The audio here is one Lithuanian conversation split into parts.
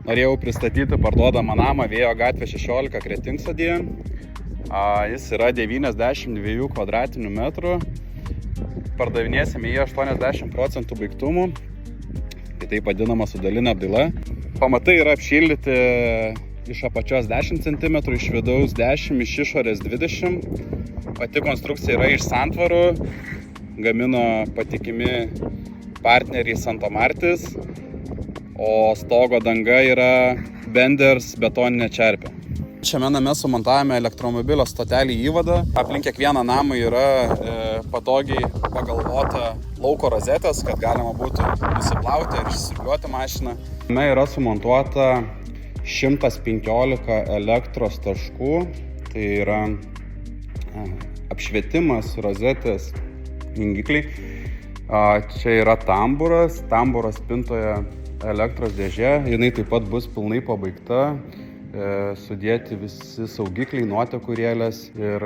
Norėjau pristatyti parduodamą namą Vėjo gatvė 16 Kretingsodyje. Jis yra 92 kvadratinių metrų. Pardavinėsime jį 80% baigtumų. Kitaip vadinama su daline apdaila. Pamatai yra apšildyti iš apačios 10 cm, iš vidaus 10, iš išorės 20. Pati konstrukcija yra iš santvarų. Gamino patikimi partneriai Santo Martis. O stogo danga yra Benders betoninė čerpė. Šiame name sumontavome elektromobilio stotelį įvadą. Aplink kiekvieną namą yra patogiai pagalvota lauko rozetės, kad galima būtų nusiplauti ir išsipliuoti mašiną. Jame yra sumontuota 115 elektros taškų. Tai yra apšvietimas, rozetės, jungikliai. Čia yra tamburas spintoje elektros dėžė, jinai taip pat bus pilnai pabaigta, sudėti visi saugikliai, nuotekurėlės ir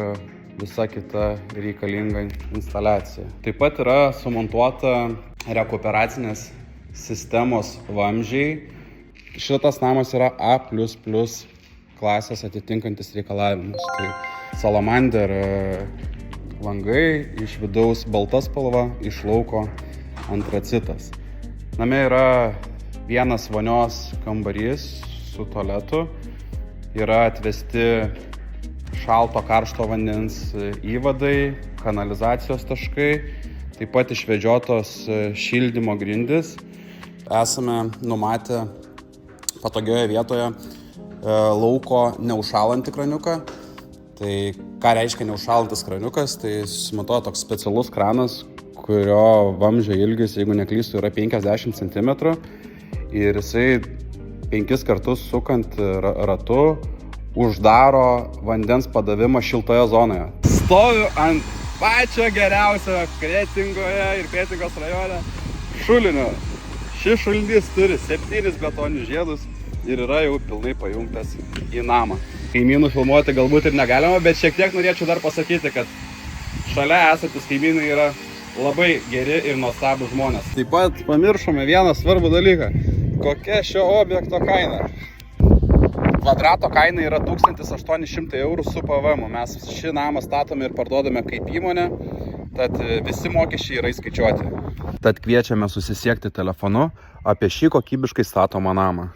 visa kita reikalinga instaliacija. Taip pat yra sumontuota rekuperacinės sistemos vamzdžiai. Šitas namas yra A++ klasės atitinkantis reikalavimus. Tai Salamander langai, iš vidaus balta spalva, iš lauko antracitas. Name yra vienas vonios kambarys su tualetu, yra atvesti šalto karšto vandens įvadai, kanalizacijos taškai, taip pat išvedžiotos šildymo grindys. Esame numatę patogioje vietoje lauko neužšalantį kraniuką. Tai ką reiškia neužšalantis kraniukas, tai sumontuoja toks specialus kranas, kurio vamzdžio ilgis, jeigu neklystu, yra 50 cm. Ir jisai 5 kartus sukant ratu uždaro vandens padavimą šiltoje zonoje. Stoviu ant pačio geriausio Kretingoje ir Kretingos rajone šulinio. Šis šulinys turi 7 betoninius žiedus ir yra jau pilnai pajungtas į namą. Kaimynų filmuoti galbūt ir negalima, bet šiek tiek norėčiau dar pasakyti, kad šalia esantis kaimynai yra labai geri ir nuostabūs žmonės. Taip pat pamiršome vieną svarbų dalyką. Kokia šio objekto kaina? Kvadrato kaina yra 1800 eurų su PVM. Mes šį namą statome ir parduodame kaip įmonė, tad visi mokesčiai yra įskaičiuoti. Tad kviečiame susisiekti telefonu apie šį kokybiškai statomą namą.